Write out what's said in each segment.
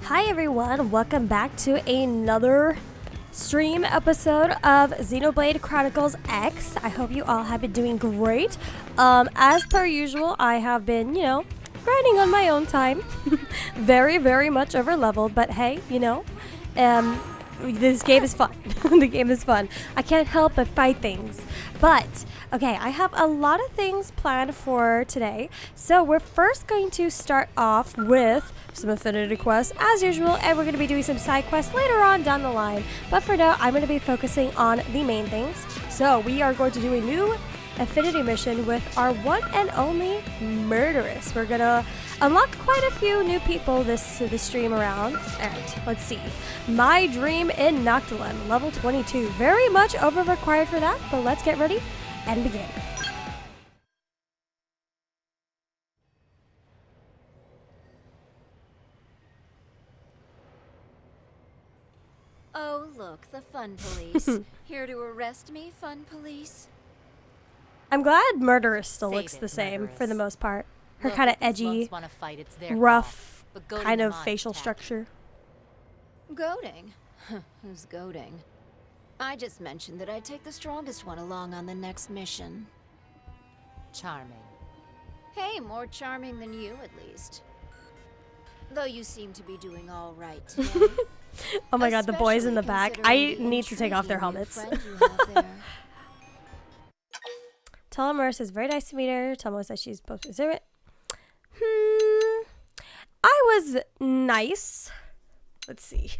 Hi everyone, welcome back to another stream episode of Xenoblade Chronicles X. I hope you all have been doing great. As per usual, I have been, grinding on my own time. very much over leveled, but hey, this game is fun. The game is fun. I can't help but fight things. But, okay, I have a lot of things planned for today. So we're first going to start off with some affinity quests as usual, and we're going to be doing some side quests later on down the line. But for now, I'm going to be focusing on the main things. So we are going to do a new affinity mission with our one and only Murderess. We're going to unlock quite a few new people this stream around. Alright, let's see. My Dream in Noctilum, level 22. Very much over required for that, but let's get ready and begin. Oh, look, the fun police. Here to arrest me, fun police? I'm glad Murderess still looks the same for the most part. Her kind of edgy, rough kind of facial structure. Goading? Who's goading? I just mentioned that I'd take the strongest one along on the next mission. Charming. Hey, more charming than you, at least. Though you seem to be doing all right today. Oh my god, the boys in the back. I need to take off their helmets. Telemurse is very nice to meet her. Telemurse says she's supposed to zero it. I was nice. Let's see.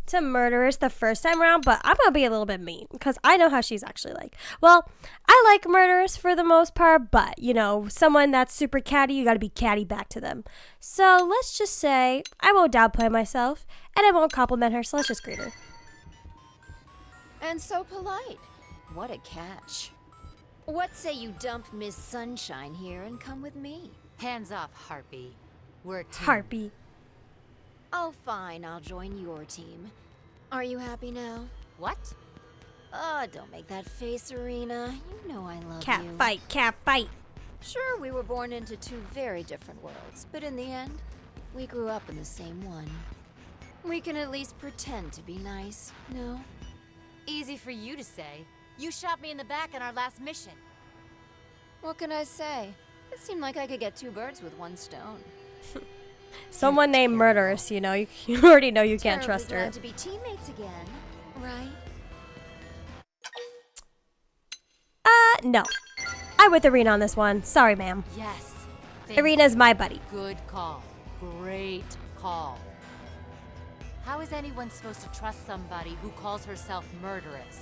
To Murderess the first time around, but I'm gonna be a little bit mean because I know how she's actually like. Well, I like Murderess for the most part, but someone that's super catty, you gotta be catty back to them. So let's just say I won't downplay myself and I won't compliment her, so let's just greet her. And so polite. What a catch. What say you dump Miss Sunshine here and come with me? Hands off, Harpy. We're a team. Harpy. Oh, fine. I'll join your team. Are you happy now? What? Oh, don't make that face, Arena. You know I love Cat you. fight, cat fight. Sure, we were born into two very different worlds, but in the end, we grew up in the same one. We can at least pretend to be nice, no? Easy for you to say. You shot me in the back in our last mission. What can I say? It seemed like I could get two birds with one stone. Someone named Murderess, you already know you can't trust her. Glad to be teammates again, right? No. I'm with Arena on this one. Sorry, ma'am. Yes. Arena's my buddy. Good call. Great call. How is anyone supposed to trust somebody who calls herself Murderess?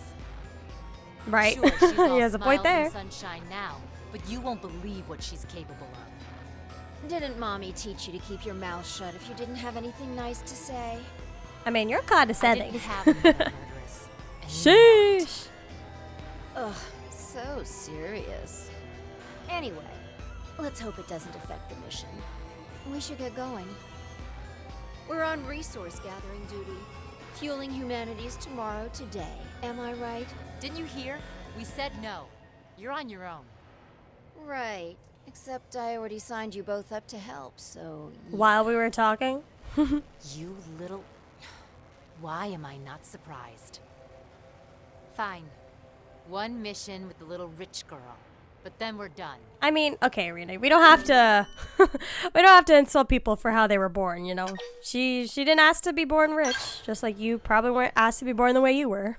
Right. Sure, she's all he has a point smiles there. and sunshine now, but you won't believe what she's capable of. Didn't Mommy teach you to keep your mouth shut if you didn't have anything nice to say? I mean, you're I condescending. didn't have another Murderess. And Sheesh. Ugh, so serious. Anyway, let's hope it doesn't affect the mission. We should get going. We're on resource gathering duty. Fueling humanity's tomorrow today. Am I right? Didn't you hear? We said no. You're on your own. Right. Except I already signed you both up to help, so... While we were talking? You little... Why am I not surprised? Fine. One mission with the little rich girl. But then we're done. I mean, okay, Arena, we don't have to... we don't have to insult people for how they were born, She didn't ask to be born rich, just like you probably weren't asked to be born the way you were.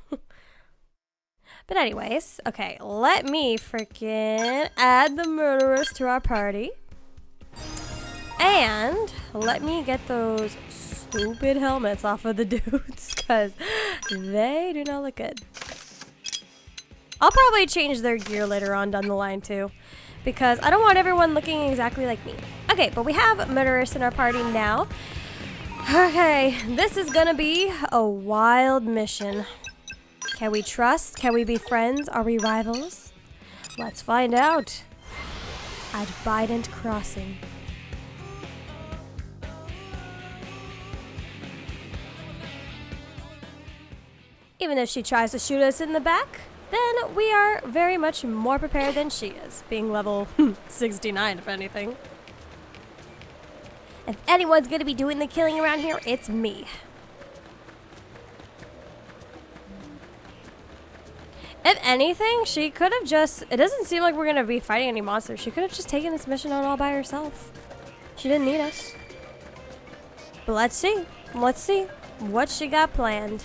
But anyways, okay, let me freaking add the Murderess to our party. And let me get those stupid helmets off of the dudes, because they do not look good. I'll probably change their gear later on down the line too, because I don't want everyone looking exactly like me. Okay, but we have Murderess in our party now. Okay, this is gonna be a wild mission. Can we trust? Can we be friends? Are we rivals? Let's find out at Bident Crossing. Even if she tries to shoot us in the back, then we are very much more prepared than she is, being level 69 if anything. If anyone's gonna be doing the killing around here, it's me. If anything, she could have just... It doesn't seem like we're gonna be fighting any monsters. She could have just taken this mission on all by herself. She didn't need us. But let's see. Let's see what she got planned.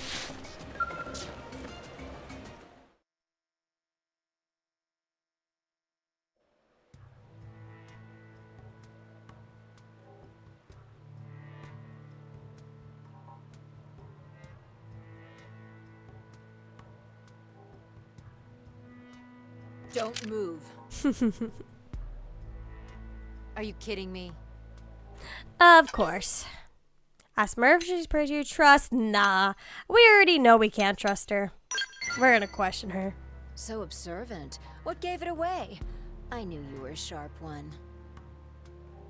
Don't move. Are you kidding me? Of course. Ask Merv if she's pretty to trust. Nah. We already know we can't trust her. We're gonna question her. So observant. What gave it away? I knew you were a sharp one.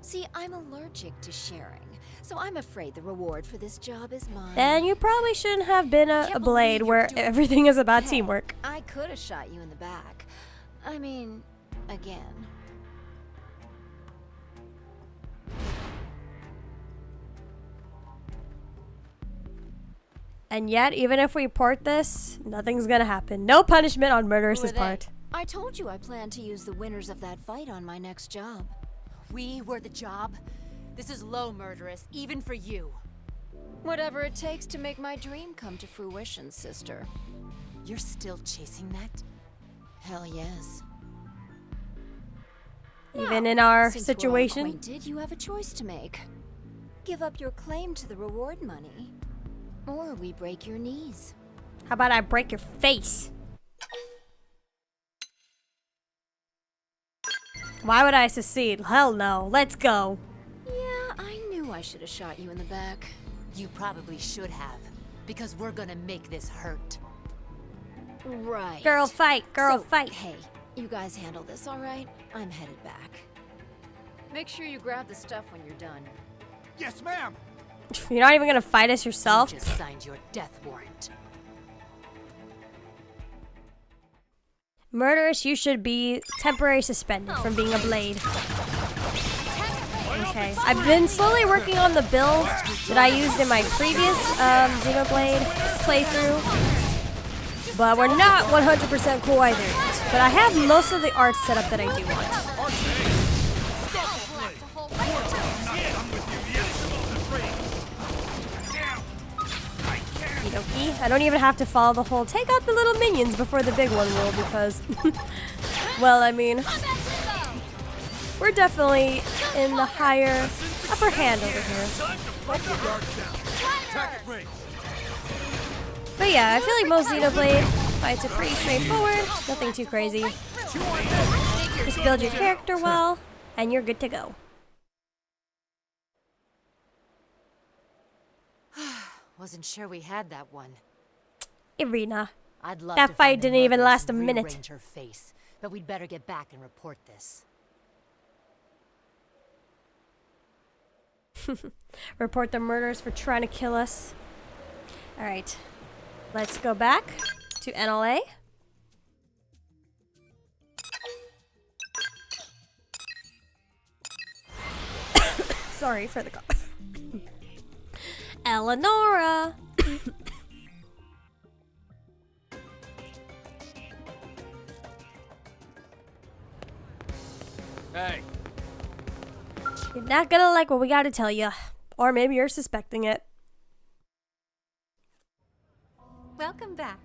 See, I'm allergic to sharing, so I'm afraid the reward for this job is mine. Then you probably shouldn't have been a blade where everything is about teamwork. I could have shot you in the back. I mean, again. And yet, even if we port this, nothing's gonna happen. No punishment on Murderess's part. I told you I plan to use the winners of that fight on my next job. We were the job? This is low, Murderess, even for you. Whatever it takes to make my dream come to fruition, sister. You're still chasing that? Hell yes. Even in our Since situation. we're all acquainted, you have a choice to make. Give up your claim to the reward money, or we break your knees. How about I break your face? Why would I succeed? Hell no. Let's go. Yeah, I knew I should have shot you in the back. You probably should have, because we're gonna make this hurt. Right. Girl fight. Girl So, fight. Hey, you guys handle this, all right? I'm headed back. Make sure you grab the stuff when you're done. Yes, ma'am. You're not even gonna fight us yourself? You just signed your death warrant. Murderess, you should be temporarily suspended from being a blade. Okay, I've been slowly working on the build that I used in my previous Xenoblade playthrough, but we're not 100% cool either. But I have most of the art set up that I do want. Okie. I don't even have to follow the whole take out the little minions before the big one will, because well, I mean, we're definitely in the higher upper hand over here. But yeah, I feel like most Xenoblade fights are pretty straightforward, nothing too crazy. Just build your character well and you're good to go. Wasn't sure we had that one. Irina. I'd love That to fight find the didn't even Murderess last a and minute. rearrange her face, but we'd better get back and report this. Report the murderers for trying to kill us. Alright. Let's go back to NLA. Sorry for the cough. Eleonora! Hey. You're not gonna like what we gotta tell you. Or maybe you're suspecting it. Welcome back.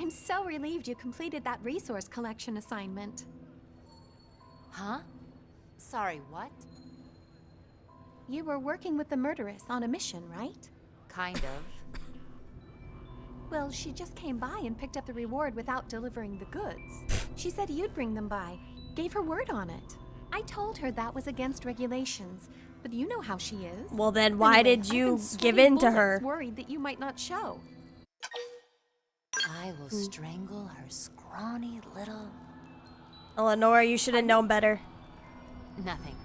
I'm so relieved you completed that resource collection assignment. Huh? Sorry, what? You were working with the Murderess on a mission, right? Kind of. Well, she just came by and picked up the reward without delivering the goods. She said you'd bring them by. Gave her word on it. I told her that was against regulations, but you know how she is. Well then, why Anyway, did I've you been give sweating in to her? bullets, worried that you might not show. I will strangle her scrawny little... Eleonora, you should have known better. Nothing.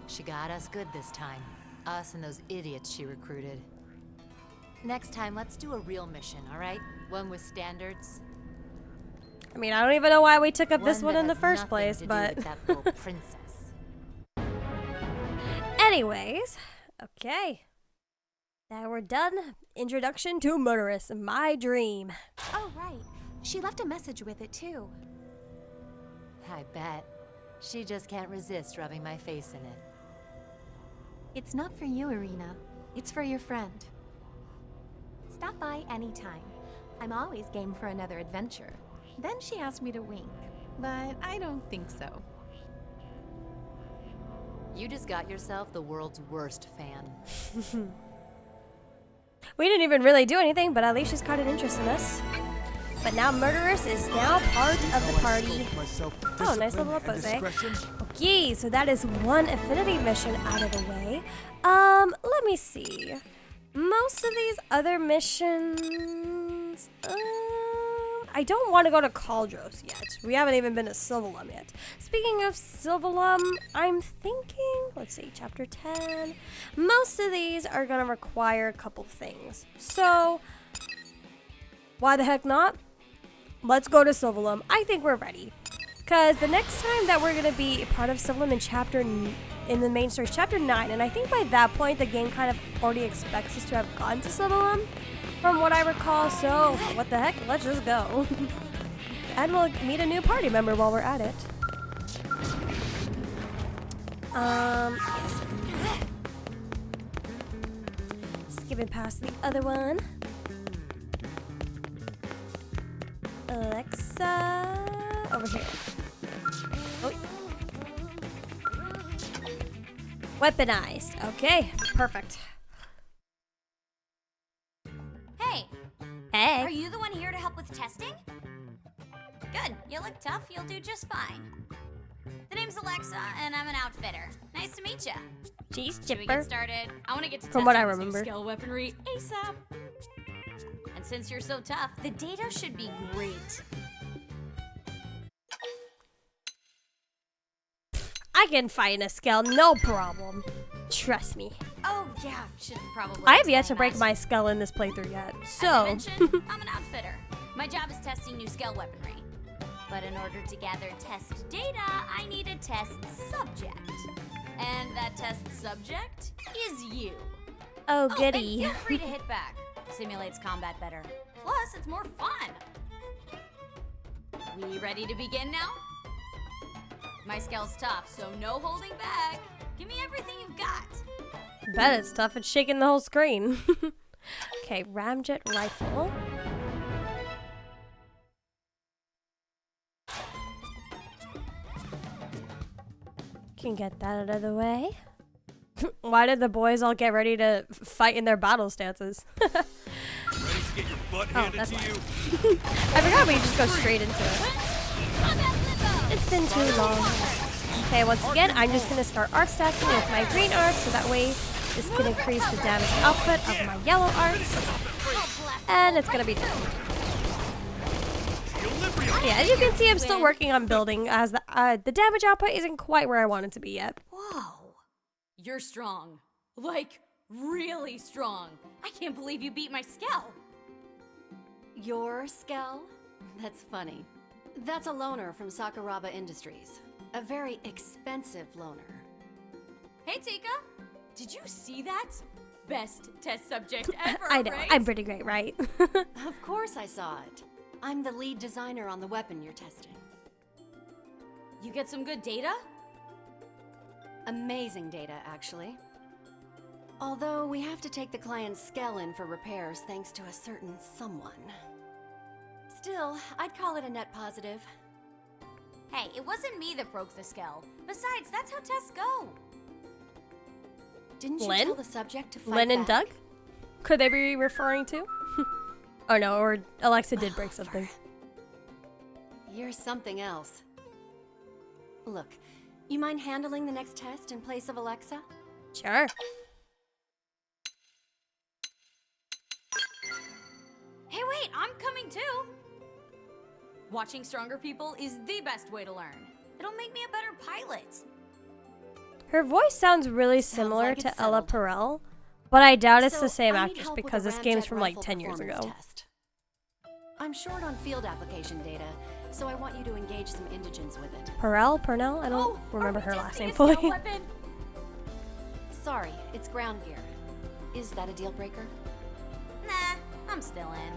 She got us good this time. Us and those idiots she recruited. Next time, let's do a real mission, all right? One with standards. I mean, I don't even know why we took up this one that in the has first nothing place, to do but... with that little princess. Anyways, okay. Now we're done. Introduction to Murderess, my dream. Oh, right. She left a message with it, too. I bet. She just can't resist rubbing my face in it. It's not for you, Irina. It's for your friend. Stop by anytime. I'm always game for another adventure. Then she asked me to wink, but I don't think so. You just got yourself the world's worst fan. We didn't even really do anything, but at least she's caught an interest in us. But now Murderess is now part of the party. Oh, nice level up, Jose. Okay, so that is one affinity mission out of the way. Let me see. Most of these other missions, I don't want to go to Caldros yet. We haven't even been to Silvalum yet. Speaking of Silvalum, I'm thinking, let's see, chapter 10. Most of these are going to require a couple things. So, why the heck not? Let's go to Silvalum. I think we're ready. Because the next time that we're going to be part of Silvalum in the main story, chapter 9, and I think by that point the game kind of already expects us to have gone to Silvalum, from what I recall, so what the heck, let's just go. And we'll meet a new party member while we're at it. Yes. Skipping past the other one. Alexa, over here. Oh. Weaponized. Okay, perfect. Hey, Hey. are you the one here to help with testing? Good, you look tough, you'll do just fine. The name's Alexa, and I'm an outfitter. Nice to meet ya. Jeez, Should we Chipper. get started? I want to get to From what testing I this new remember. skill weaponry ASAP. And since you're so tough, the data should be great. I can fight in a skull, no problem. Trust me. Oh yeah, should probably. I have yet to explain break that. my skull in this playthrough yet, As I so. mentioned, I'm an outfitter. My job is testing new scale weaponry. But in order to gather test data, I need a test subject. And that test subject is you. Oh, And goody. feel free to hit back. Simulates combat better. Plus, it's more fun. We ready to begin now? My scale's tough, so no holding back. Give me everything you've got. Bet it's tough. It's shaking the whole screen. Okay, ramjet rifle. Can get that out of the way. Why did the boys all get ready to fight in their battle stances? Ready to get your butt handed that's to fine. you? I forgot we could just go straight into it. Combat limbo! It's been too long. Okay, once again, I'm just going to start art stacking with my green art, so that way this can increase the damage output of my yellow arts. And it's going to be done. Yeah, as you can see, I'm still working on building, as the damage output isn't quite where I want it to be yet. Whoa. You're strong. Like, really strong. I can't believe you beat my Skell. Your Skell? That's funny. That's a loaner from Sakuraba Industries. A very expensive loaner. Hey, Tika. Did you see that? Best test subject ever, I know, right? I'm pretty great, right? Of course I saw it. I'm the lead designer on the weapon you're testing. You get some good data? Amazing data, actually. Although we have to take the client's Skell in for repairs thanks to a certain someone. Still, I'd call it a net positive. Hey, it wasn't me that broke the Skell. Besides, that's how tests go. Didn't you Lynn? tell the subject to fight Lynn and back? Doug? Could they be referring to? Oh no, or Alexa did break something. You're something else. Look, you mind handling the next test in place of Alexa? Sure. Hey, wait, I'm coming too. Watching stronger people is the best way to learn. It'll make me a better pilot. Her voice sounds really similar like to it's Ella settled. Perel, but I doubt it's So, the same I need actress help with because a this game's ramjet from like rifle 10 years performance ago. test. I'm short on field application data, so I want you to engage some indigents with it. Purnell? I don't Oh, remember are we her last testing name a Skell fully. weapon? Sorry, it's ground gear. Is that a deal breaker? Nah, I'm still in.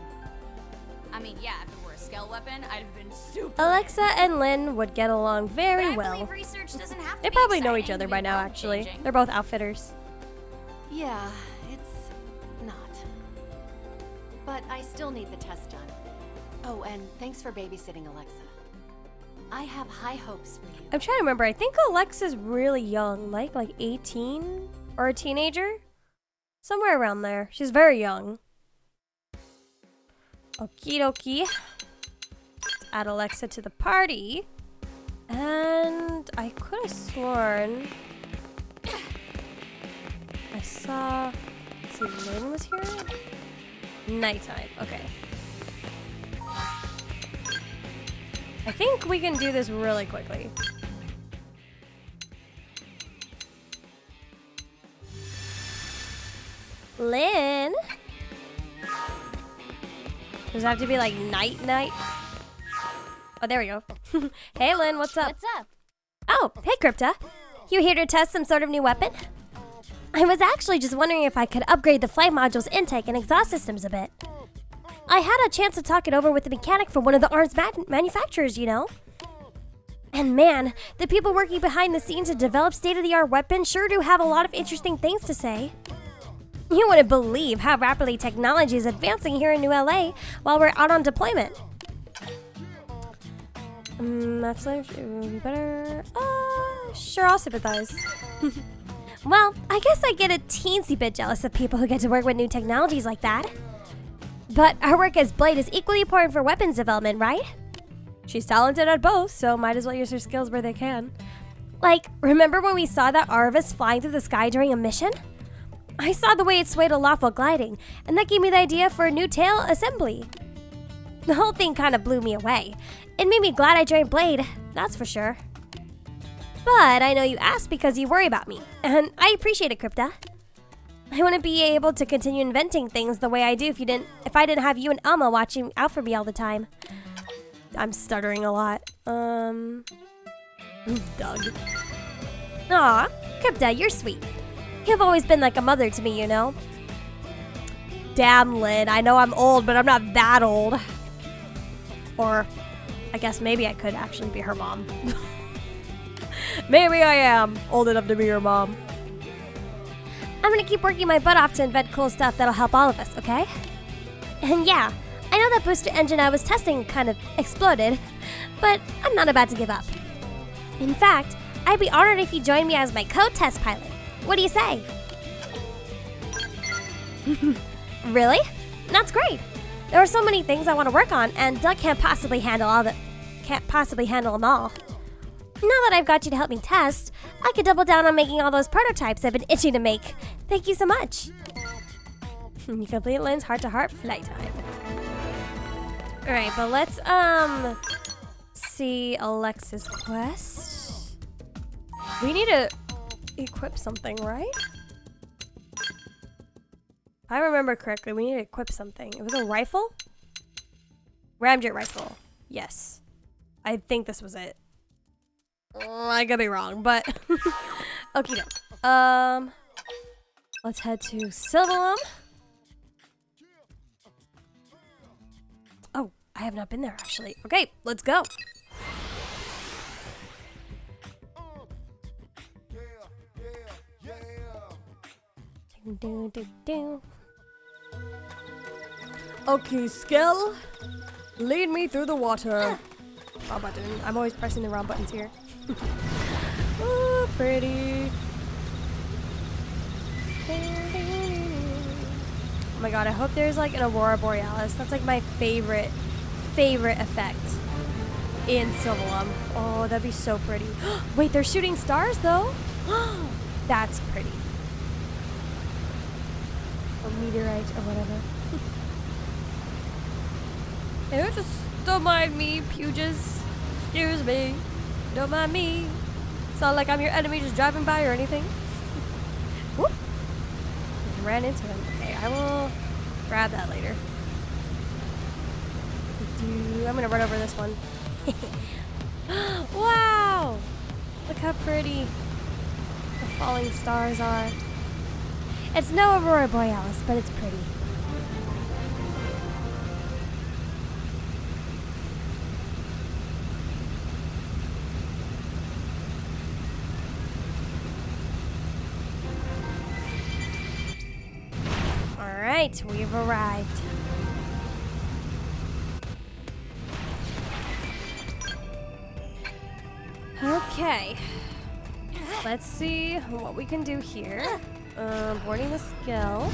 I mean, yeah, if it were a scale weapon, I'd have been super. Alexa and Lynn would get along very But I well. believe research doesn't have to They be probably know each exciting other to by be now, actually. world-changing. They're both outfitters. Yeah, it's not. But I still need the test done. Oh, and thanks for babysitting Alexa. I have high hopes for you. I'm trying to remember. I think Alexa's really young, like 18 or a teenager, somewhere around there. She's very young. Okie dokie. Let's add Alexa to the party. And I could have sworn I saw. Let's see, Lynn was here. Nighttime. Okay. I think we can do this really quickly. Lynn? Does it have to be like night? Oh, there we go. Hey, Lynn, what's up? What's up? Oh, hey, Crypta. You here to test some sort of new weapon? I was actually just wondering if I could upgrade the flight module's intake and exhaust systems a bit. I had a chance to talk it over with the mechanic for one of the arms manufacturers, you know? And man, the people working behind the scenes to develop state-of-the-art weapons sure do have a lot of interesting things to say. You wouldn't believe how rapidly technology is advancing here in New LA while we're out on deployment. That's better. Sure, I'll sympathize. Well, I guess I get a teensy bit jealous of people who get to work with new technologies like that. But our work as Blade is equally important for weapons development, right? She's talented at both, so might as well use her skills where they can. Like, remember when we saw that Arvis flying through the sky during a mission? I saw the way it swayed aloft while gliding, and that gave me the idea for a new tail assembly. The whole thing kind of blew me away. It made me glad I joined Blade, that's for sure. But I know you asked because you worry about me, and I appreciate it, Crypta. I wouldn't be able to continue inventing things the way I do if I didn't have you and Elma watching out for me all the time. I'm stuttering a lot. Doug. Aw, Crypta, you're sweet. You've always been like a mother to me, you know? Damn, Lynn, I know I'm old, but I'm not that old. Or, I guess maybe I could actually be her mom. Maybe I am old enough to be your mom. I'm gonna keep working my butt off to invent cool stuff that'll help all of us, okay? And yeah, I know that booster engine I was testing kind of exploded, but I'm not about to give up. In fact, I'd be honored if you joined me as my co-test pilot. What do you say? Really? That's great. There are so many things I want to work on, and Doug can't possibly handle them all. Now that I've got you to help me test, I could double down on making all those prototypes I've been itching to make. Thank you so much. You complete Lynn's heart-to-heart flight time. Alright, but let's see Alexa's quest. We need to equip something, right? If I remember correctly, we need to equip something. It was a rifle? Ramjet rifle. Yes. I think this was it. I could be wrong, but okie doke. Let's head to Silvalum. Oh, I have not been there actually. Okay, let's go. Okay, Skell, lead me through the water. Wrong button. I'm always pressing the wrong buttons here. Oh, pretty. Oh my god, I hope there's like an Aurora Borealis. That's like my favorite effect in Silvalum. Oh, that'd be so pretty. Wait, they're shooting stars though? That's pretty. Or meteorite or whatever. Hey, just don't mind me, Puges. Excuse me. Don't mind me. It's not like I'm your enemy just driving by or anything. Whoop. Just ran into him. Okay, I will grab that later. I'm gonna run over this one. Wow! Look how pretty the falling stars are. It's no Aurora Borealis, but it's pretty. Alright, we've arrived. Okay. Let's see what we can do here. Boarding the skill.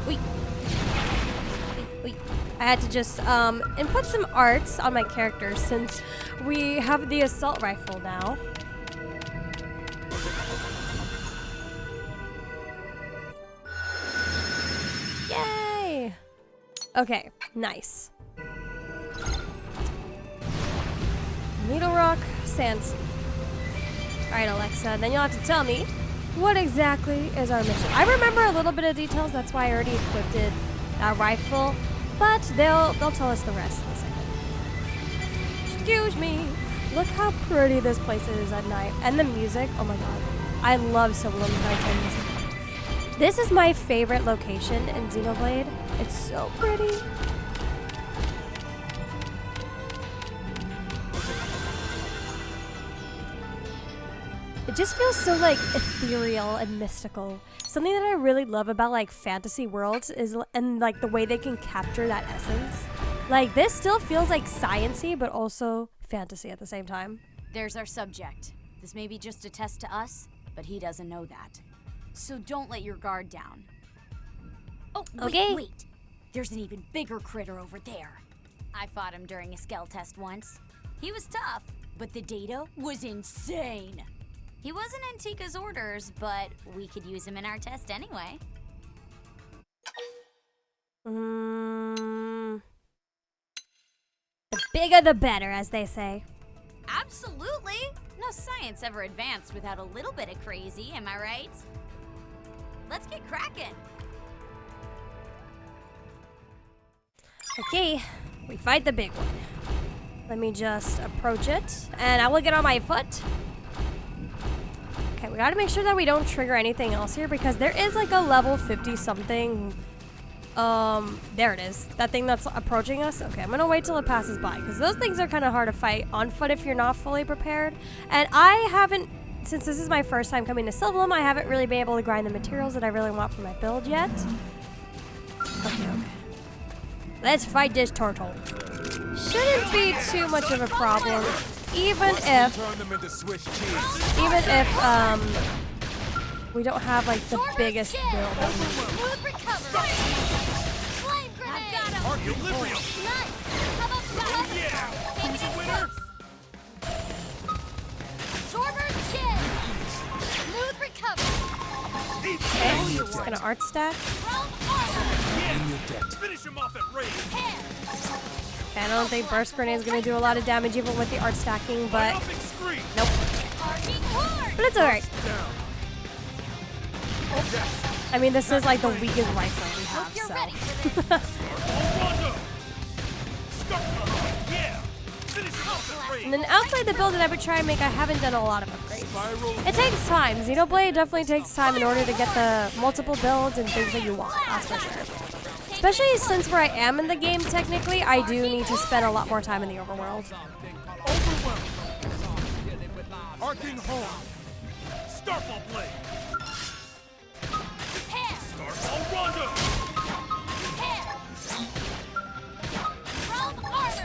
Wait. Wait. I had to just input some arts on my character since we have the assault rifle now. Yay! Okay, nice. Needle Rock, Sandsea. Alright, Alexa, then you'll have to tell me what exactly is our mission. I remember a little bit of details, that's why I already equipped that rifle, but they'll tell us the rest in a second. Excuse me. Look how pretty this place is at night. And the music, oh my god. I love Sylvain's nighttime music. This is my favorite location in Xenoblade. It's so pretty. It just feels so like ethereal and mystical. Something that I really love about like fantasy worlds is and like the way they can capture that essence. Like this still feels like science-y but also fantasy at the same time. There's our subject. This may be just a test to us, but he doesn't know that. So don't let your guard down. Oh, Okay. wait. There's an even bigger critter over there. I fought him during a skell test once. He was tough, but the data was insane. He wasn't Antika's orders, but we could use him in our test anyway. The bigger the better, as they say. Absolutely! No science ever advanced without a little bit of crazy, am I right? Let's get cracking! Okay, we fight the big one. Let me just approach it, and I will get on my foot. Okay, we gotta make sure that we don't trigger anything else here because there is like a level 50 something. There it is. That thing that's approaching us. Okay, I'm gonna wait till it passes by because those things are kind of hard to fight on foot if you're not fully prepared. And I haven't, since this is my first time coming to Sylvain, I haven't really been able to grind the materials that I really want for my build yet. Okay. Let's fight this turtle. Shouldn't be too much of a problem. Even if we don't have like the biggest build. Okay, just gonna art stack. Finish him off at range. Okay, I don't think burst grenade is gonna do a lot of damage even with the art stacking, but nope. But it's alright. I mean, this is like the weakest rifle we have, so. And then outside the build that I would try and make, I haven't done a lot of upgrades. It takes time. Xenoblade definitely takes time in order to get the multiple builds and things that you want, that's for sure. Especially since where I am in the game, technically, I do need to spend a lot more time in the overworld. Arcing home. Starfall blade. Starfall rondo.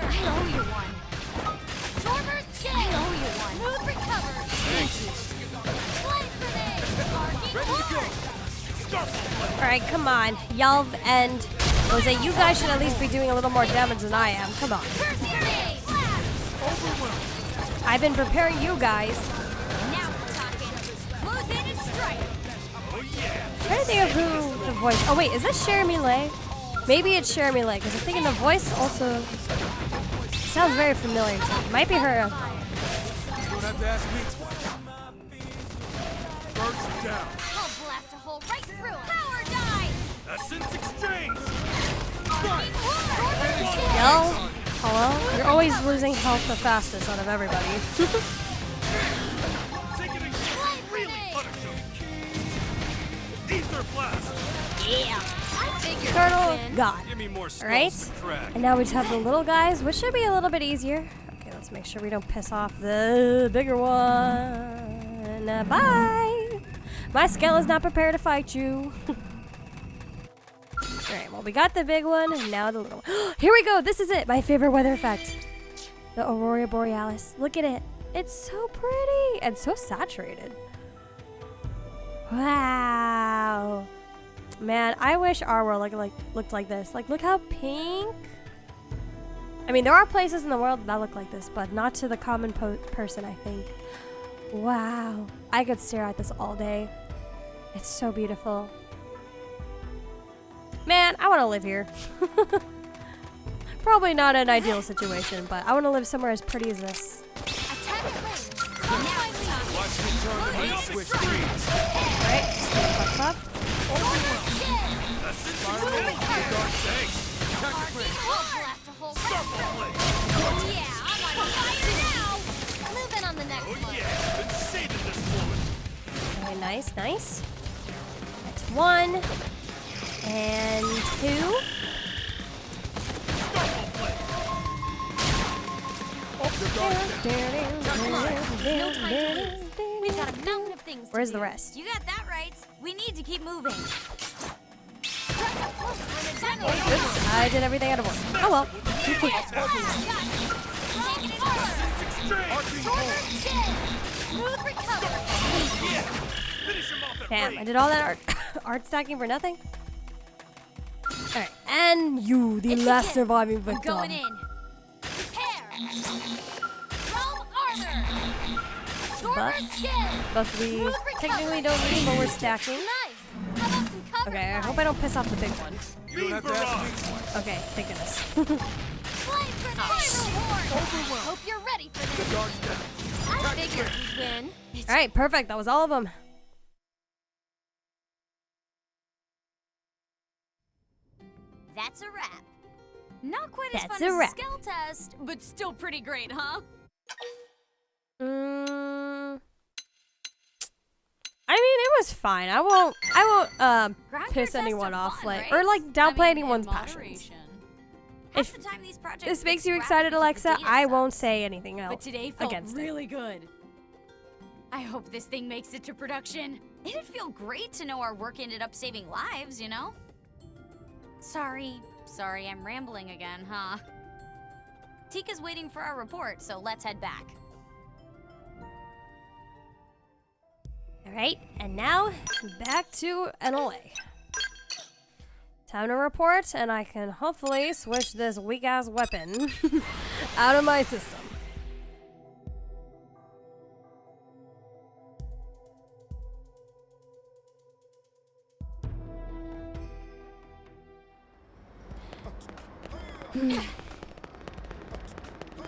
I owe you one. Stormer's kill. I owe you one. Smooth recover. Flame grenade. Ready to go. Alright, come on. Yelv and Jose, you guys should at least be doing a little more damage than I am. Come on. I've been preparing you guys. Now we're talking. Close in and strike. I'm trying to think of who the voice. Oh wait, is this Jeremy Lay? Maybe it's Jeremy Lay, because I'm thinking the voice also sounds very familiar to me. It might be her. You don't have to ask me twice. Burst down. I'll blast a hole right through it. Power die. Essence exchange. Yo, hello? You're always losing health the fastest out of everybody. Take it again. Really punish him. Thunder blast. Yeah. I figured Turtle I'd win. God. Give me more skulls Alright. to track. And now we just have the little guys, which should be a little bit easier. Okay, let's make sure we don't piss off the bigger one. Bye! My skull is not prepared to fight you. Alright, well, we got the big one, and now the little one. Here we go! This is it! My favorite weather effect. The Aurora Borealis. Look at it. It's so pretty and so saturated. Wow. Man, I wish our world looked like this. Like, look how pink. I mean, there are places in the world that look like this, but not to the common person, I think. Wow. I could stare at this all day. It's so beautiful. Man, I want to live here. Probably not an ideal situation, but I want to live somewhere as pretty as this. Attack it later. Now I stop. Watch me turn the light switch freeze. Alright, just up. That's it. Thanks. Attack the bridge. Blast a hole. Starfall blade. Oh yeah, I'm on fire now. Moving on the next Oh one. yeah, been saving this woman. Okay, nice, nice. Next one. And two. Starfall blade. No time to lose. We've got a mountain of things. Where's to the do. rest? You got that right. We need to keep moving. Oops, I did everything out of order. Oh well. Arcing home. Smooth recovery. Yeah. Finish him off at Damn, I range. did all that art stacking for nothing? Alright, and you, the last surviving We're victim. going in. Prepare. Chrome armor. But Sword skin. both we technically don't need, but we're stacking. Nice. How about some cover Okay, I fire? hope I don't piss off the big one. You don't have to ask me. Okay, thank goodness. Flight grenade reward. Hope you're ready for The this. dark death. I figured we'd win. Alright, perfect. That was all of them. That's a wrap. Not quite as That's fun a as wrap. a skill test, but still pretty great, huh? I mean, it was fine. I won't Ground piss your anyone tests are off, fun, like, right? or like downplay I mean, anyone's in passions. moderation. If Half the time these projects this get makes you scrapped excited, because the Alexa, data I won't sucks. say anything else But today felt against it. really good. I hope this thing makes it to production. It'd feel great to know our work ended up saving lives, you know? Sorry, I'm rambling again, huh? Tika's waiting for our report, so let's head back. Alright, and now back to NLA. Time to report, and I can hopefully switch this weak-ass weapon out of my system.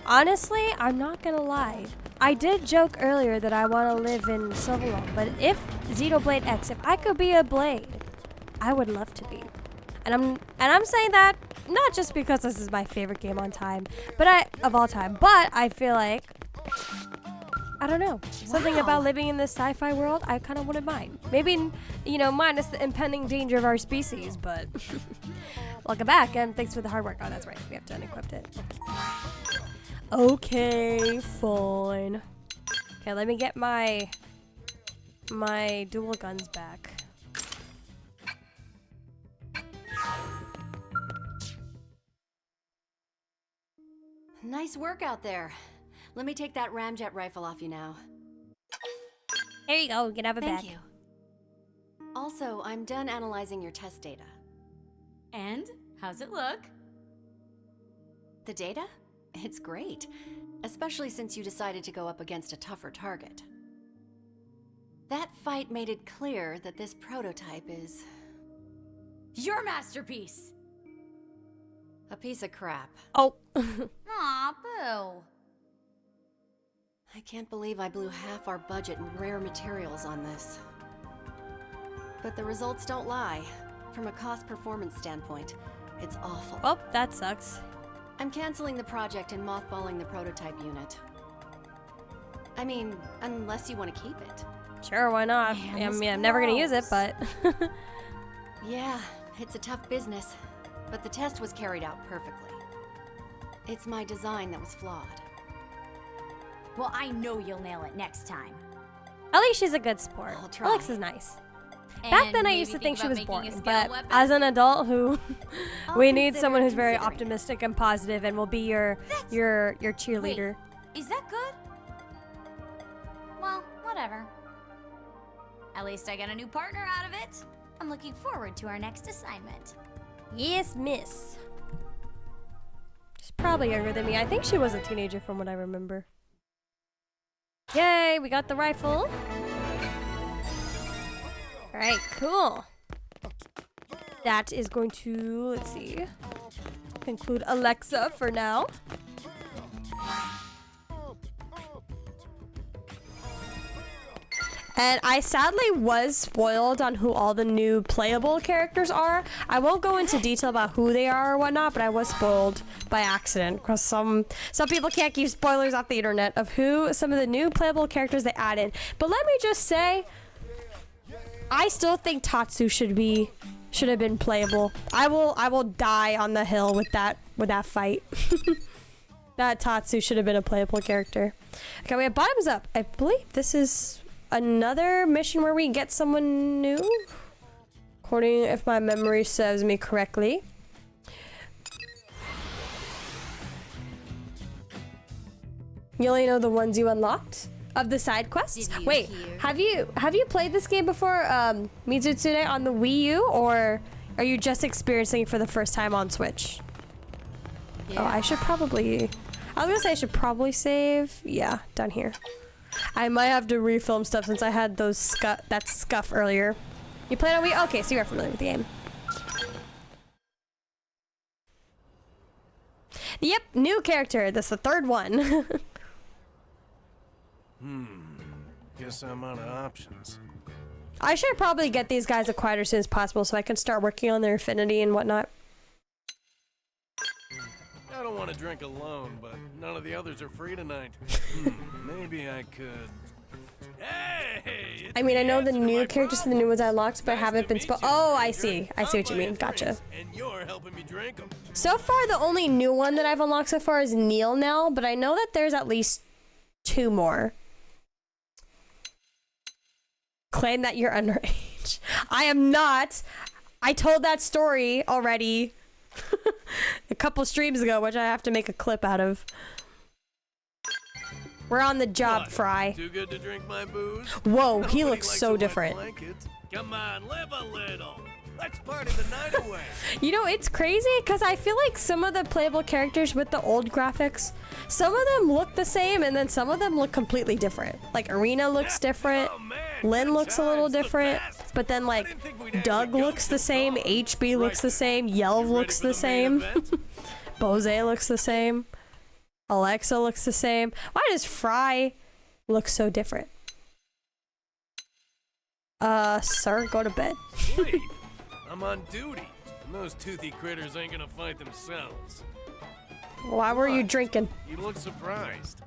Honestly, I'm not gonna lie. I did joke earlier that I want to live in Silverwall, but if Xenoblade X, if I could be a blade, I would love to be. And I'm saying that not just because this is my favorite game on time, of all time, but I feel like I don't know, something about living in this sci-fi world I kind of wouldn't mind. Maybe, you know, minus the impending danger of our species, but welcome back and thanks for the hard work. Oh, that's right, we have to unequip it. Okay, fine. Okay, let me get my dual guns back. Nice work out there. Let me take that ramjet rifle off you now. Here you go, you can have it back. Thank you. Also, I'm done analyzing your test data. And how's it look? The data? It's great. Especially since you decided to go up against a tougher target. That fight made it clear that this prototype is Your masterpiece! a piece of crap. Oh. Aw, boo. I can't believe I blew half our budget in rare materials on this. But the results don't lie. From a cost-performance standpoint, it's awful. Well, that sucks. I'm canceling the project and mothballing the prototype unit. I mean, unless you want to keep it. Sure, why not? Man, I this mean, I'm never gonna use it, blows. but Yeah, it's a tough business, but the test was carried out perfectly. It's my design that was flawed. Well, I know you'll nail it next time. At least she's a good sport. I'll try. Alex is nice. Back And then, I maybe used to think she about was making boring, a skill but weapon? as an adult who I'll we need consider someone who's very considering it. optimistic and positive and will be your cheerleader. Is that good? Well, whatever. At least I got a new partner out of it. I'm looking forward to our next assignment. Yes, miss. She's probably younger than me. I think she was a teenager from what I remember. Yay, we got the rifle. Alright, cool. That is going to, let's see, conclude Alexa for now. And I sadly was spoiled on who all the new playable characters are. I won't go into detail about who they are or whatnot, but I was spoiled by accident because some people can't keep spoilers off the internet of who some of the new playable characters they added. But let me just say, I still think Tatsu should have been playable. I will die on the hill with that fight. That Tatsu should have been a playable character. Okay, we have bottoms up. I believe this is another mission where we get someone new, according if my memory serves me correctly. You only know the ones you unlocked of the side quests. Did you Wait, hear? have you played this game before, Mizutsune, on the Wii U, or are you just experiencing it for the first time on Switch? Yeah. Oh, I was gonna say I should probably save. Yeah, down here. I might have to refilm stuff since I had that scuff earlier. You played on Wii? Okay, so you are familiar with the game. Yep, new character. That's the third one. Guess I'm out of options. I should probably get these guys acquired as soon as possible so I can start working on their affinity and whatnot. I don't want to drink alone, but none of the others are free tonight. Maybe I could. Hey! I mean, I know the answer to new my characters and the problem. new ones I unlocked, but I Nice haven't to been meet spoiled. you, Oh, I stranger. see. I see what you I'm mean. buying Gotcha. drinks, and you're helping me drink them. So far, the only new one that I've unlocked so far is Neil now, but I know that there's at least 2 more. Claim that you're underage. I am not. I told that story already a couple streams ago, which I have to make a clip out of. We're on the job, What? Frye. Too good to drink my booze? Whoa, he Nobody looks likes so a wet different. blanket. Come on, live a little. Let's party the night away. You know, it's crazy because I feel like some of the playable characters with the old graphics, some of them look the same and then some of them look completely different. Like Arena looks different, Oh, man, Lynn good looks a little times, the different, best. but then I like didn't think we'd actually Doug go looks the this same, long. HB looks Right the same, You Yelv ready looks for the main same, event? Bose looks the same, Alexa looks the same. Why does Frye look so different? Sir, go to bed. Sleep. I'm on duty. And those toothy critters ain't gonna fight themselves. Why were you What? drinking? You look surprised.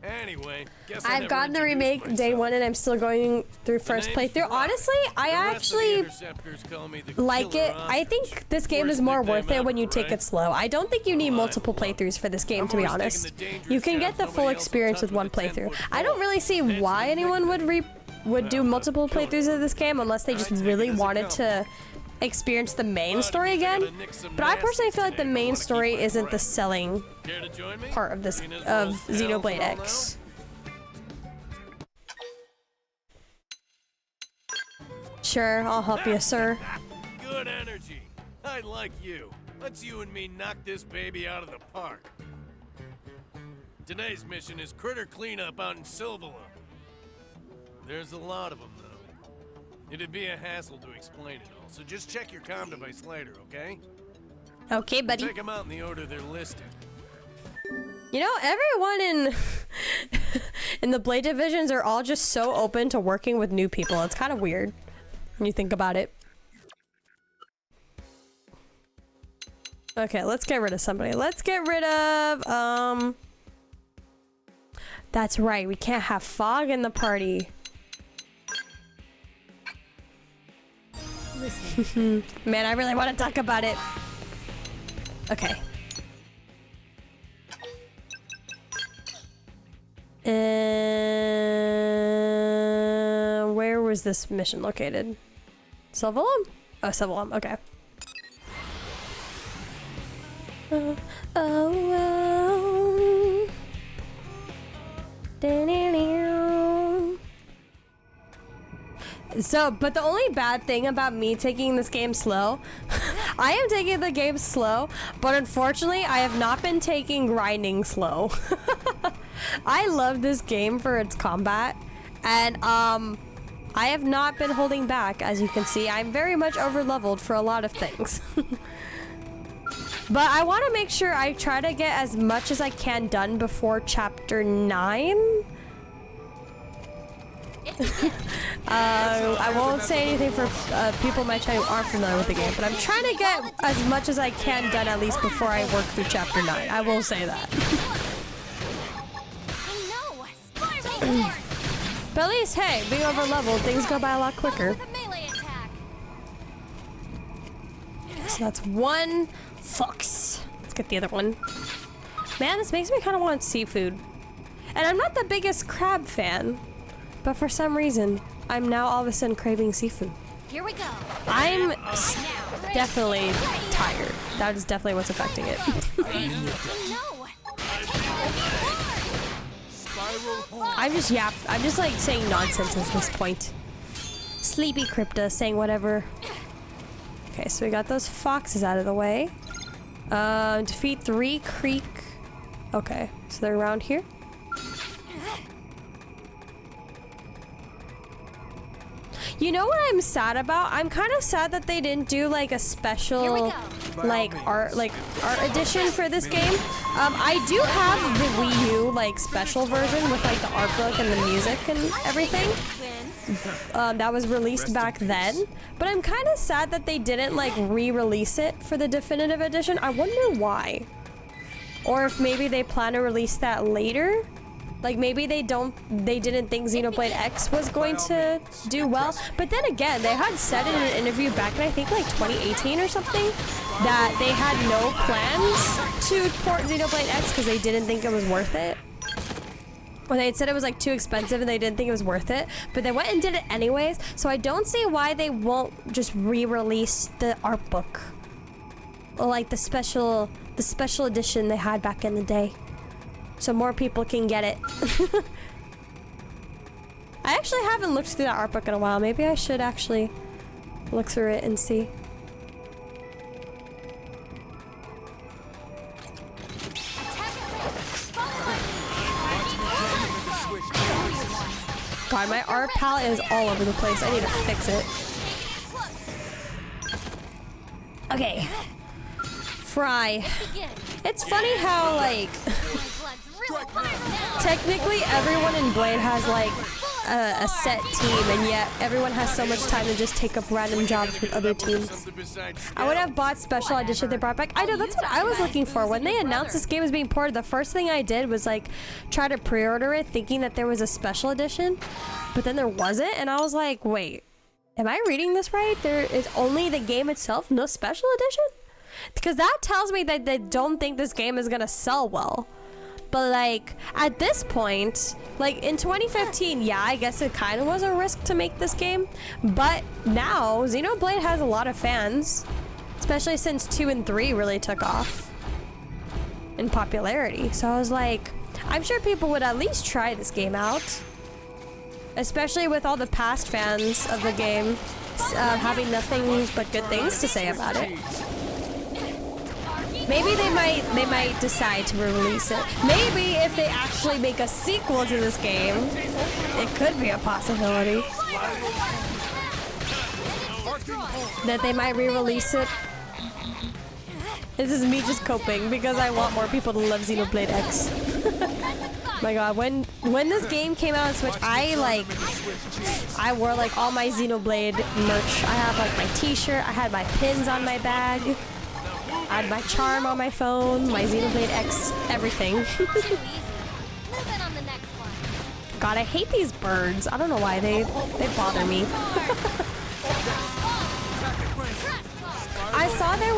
Anyway, guess I I've never gotten the introduced remake day myself. 1 and I'm still going through first name's playthrough. Frye. Honestly, I The rest of the actually interceptors call me the like killer it. I ostrich. think this game Worst is more nickname worth it when you ever, take right? it slow. I don't think you need Fine, multiple look. playthroughs for this game, I'm to be always taking honest. the dangerous You can get jobs the full nobody else will experience touch with one with a playthrough. 10-foot I don't pole. really see Hence why the anyone would do Well, multiple killer playthroughs of this game unless they I just take it really as a wanted to experience the main Well, story it means I again. gotta nick some But I personally nasties feel like the today, but main wanna keep story my isn't the breath. selling Care to join me? part of this Seeing as of we're all pals Xenoblade and all X. Sure, I'll help you, sir. Good energy. I like you. Let's you and me knock this baby out of the park. Today's mission is critter cleanup out in Silvala. There's a lot of them, though. It'd be a hassle to explain it all, so just check your comm device later, okay? Okay, buddy. Take them out in the order they're listed. You know, everyone in in the Blade divisions are all just so open to working with new people. It's kind of weird when you think about it. Okay, let's get rid of somebody. Let's get rid of that's right, we can't have Fog in the party. Listen. Man, I really want to talk about it. Okay. Where was this mission located? Silvalum? Oh, Silvalum. Okay. Oh. So, but the only bad thing about me taking this game slow, I am taking the game slow, but unfortunately, I have not been taking grinding slow. I love this game for its combat, and I have not been holding back, as you can see. I'm very much over-leveled for a lot of things. But I want to make sure I try to get as much as I can done before chapter 9. I won't say anything for people in my channel who aren't familiar with the game, but I'm trying to get as much as I can done at least before I work through chapter 9. I will say that. But at least, hey, being over leveled, things go by a lot quicker. So that's one fox. Let's get the other one. Man, this makes me kind of want seafood. And I'm not the biggest crab fan, but for some reason, I'm now all of a sudden craving seafood. Here we go. I'm definitely tired. That is definitely what's affecting it. I'm just like saying nonsense at this point. Sleepy Crypta saying whatever. Okay, so we got those foxes out of the way. Defeat 3 creek. Okay, so they're around here. You know what I'm sad about? I'm kind of sad that they didn't do like a special art edition for this game. I do have the Wii U like special version with like the art book and the music and everything. That was released back then, but I'm kind of sad that they didn't like re-release it for the definitive edition. I wonder why, or if maybe they plan to release that later. Like maybe they didn't think Xenoblade X was going to do well. But then again, they had said in an interview back in I think like 2018 or something that they had no plans to port Xenoblade X because they didn't think it was worth it. Or they had said it was like too expensive and they didn't think it was worth it. But they went and did it anyways. So I don't see why they won't just re-release the art book. Or like the special edition they had back in the day. So more people can get it. I actually haven't looked through that art book in a while. Maybe I should actually look through it and see. God, my art palette is all over the place. I need to fix it. Okay. Frye. It's funny how, like, technically everyone in Blade has, like, a set team, and yet everyone has so much time to just take up random jobs with other teams. I would have bought special edition they brought back. I know, that's what I was looking for. When they announced this game was being ported, the first thing I did was, like, try to pre-order it, thinking that there was a special edition, but then there wasn't, and I was like, wait, am I reading this right? There is only the game itself, no special edition? Because that tells me that they don't think this game is gonna sell well. But like, at this point, like in 2015, yeah, I guess it kind of was a risk to make this game. But now, Xenoblade has a lot of fans. Especially since 2 and 3 really took off in popularity. So I was like, I'm sure people would at least try this game out. Especially with all the past fans of the game having nothing but good things to say about it. Maybe they might decide to release it. Maybe if they actually make a sequel to this game, it could be a possibility that they might re-release it. This is me just coping because I want more people to love Xenoblade X. My god, when this game came out on Switch, I wore like all my Xenoblade merch. I have like my t-shirt, I had my pins on my bag. I had my charm on my phone, my Xenoblade X, everything. God, I hate these birds. I don't know why they bother me.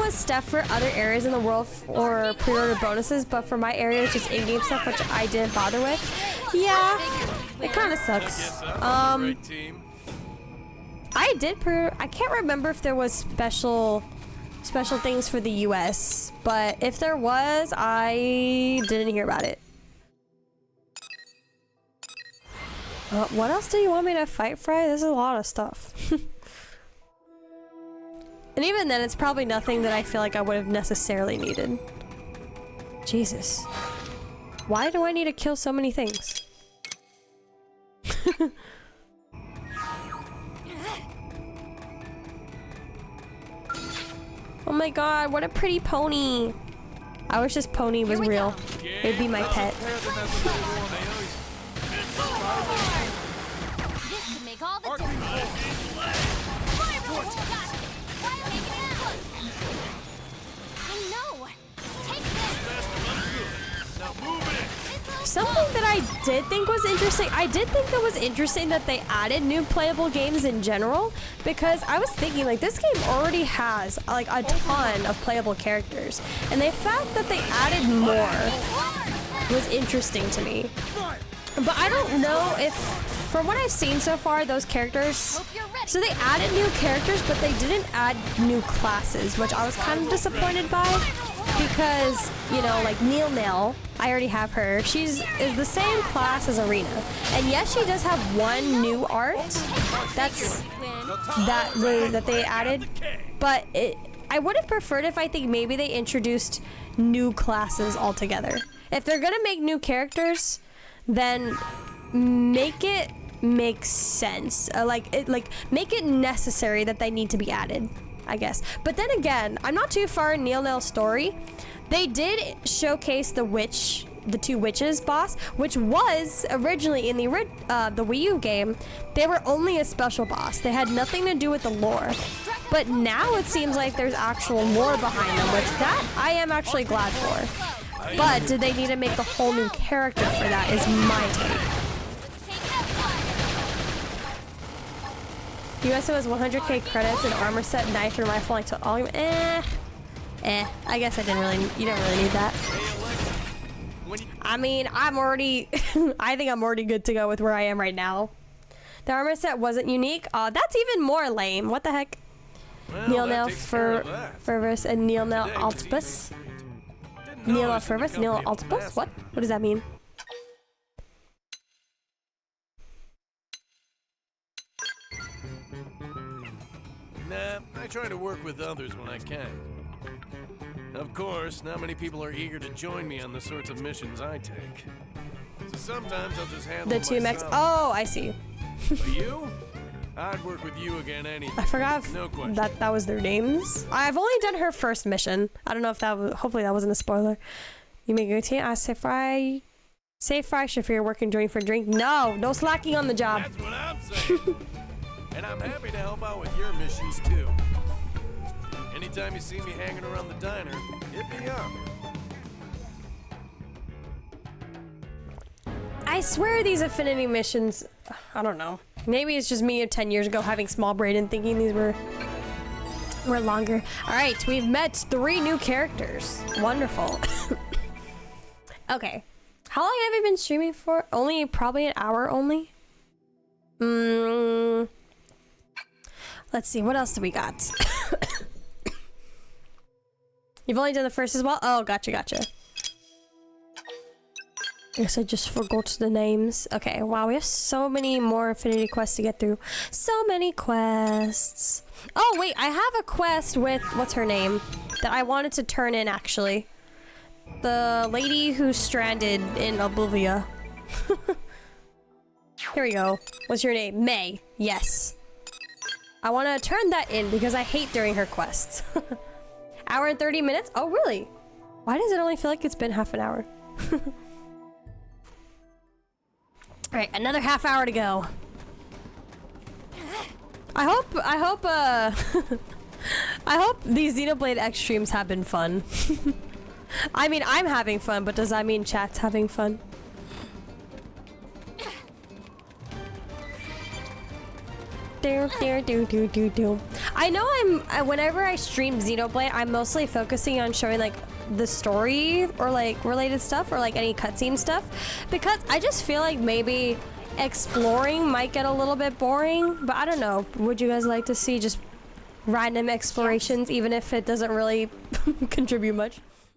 was stuff for other areas in the world or pre-order bonuses, but for my area, it's just in-game stuff, which I didn't bother with. Yeah, it kind of sucks. Great team. I can't remember if there was special things for the US, but if there was, I didn't hear about it. What else do you want me to fight, Frye? There's a lot of stuff. And even then, it's probably nothing that I feel like I would have necessarily needed. Jesus. Why do I need to kill so many things? Oh my god, what a pretty pony. I wish this pony was real. It'd be my pet. This could make all the difference. Fireball! Why are you making it look? I know. Take this. Now move it. Something that I did think was interesting, I did think it was interesting that they added new playable games in general, because I was thinking, like, this game already has, like, a ton of playable characters, and the fact that they added more was interesting to me. But I don't know if, from what I've seen so far, those characters, so they added new characters, but they didn't add new classes, which I was kind of disappointed by, because, you know, like Nail, I already have her. Is the same class as Arena, and yes, she does have one new art that they added, but I would have preferred if I think maybe they introduced new classes altogether. If they're gonna make new characters, then make it make sense. Make it necessary that they need to be added, I guess. But then again, I'm not too far in Nail's story. They did showcase the two witches boss, which was originally in the Wii U game. They were only a special boss. They had nothing to do with the lore. But now it seems like there's actual lore behind them, which that I am actually glad for. But did they need to make a whole new character for that is my take. US was 100k credits, an armor set, knife, and rifle. Like to all. I guess you don't really need that. I mean, I think I'm already good to go with where I am right now. The armor set wasn't unique. That's even more lame. What the heck? Well, Nail Fervus and Nail Altipus. Nail Fervus, Nail Altipus? What? What does that mean? Nah, I try to work with others when I can. Of course, not many people are eager to join me on the sorts of missions I take. So sometimes I'll just handle the two mechs. Oh, I see. But you? I'd work with you again anyway. I forgot that was their names. I've only done her first mission. I don't know if that was, hopefully that wasn't a spoiler. You make a good team. I say Frye. Say Frye should for your work and join for a drink. No slacking on the job. That's what I'm saying. And I'm happy to help out with your missions too. Anytime you see me hanging around the diner, hit me up. I swear these affinity missions, I don't know. Maybe it's just me 10 years ago having small brain and thinking these were longer. All right, we've met 3 new characters. Wonderful. Okay. How long have you been streaming for? Probably an hour only? Let's see, what else do we got? You've only done the first as well? Oh, gotcha. I guess I just forgot the names. Okay, wow, we have so many more affinity quests to get through. So many quests. Oh, wait, I have a quest with, what's her name? That I wanted to turn in, actually. The lady who's stranded in Oblivia. Here we go. What's your name? May. Yes. I want to turn that in because I hate doing her quests. Hour and 30 minutes? Oh, really? Why does it only feel like it's been half an hour? Alright, another half hour to go. I hope these Xenoblade X streams have been fun. I mean, I'm having fun, but does that mean chat's having fun? I know whenever I stream Xenoblade, I'm mostly focusing on showing like the story or like related stuff or like any cutscene stuff, because I just feel like maybe exploring might get a little bit boring, but I don't know. Would you guys like to see just random explorations, even if it doesn't really contribute much?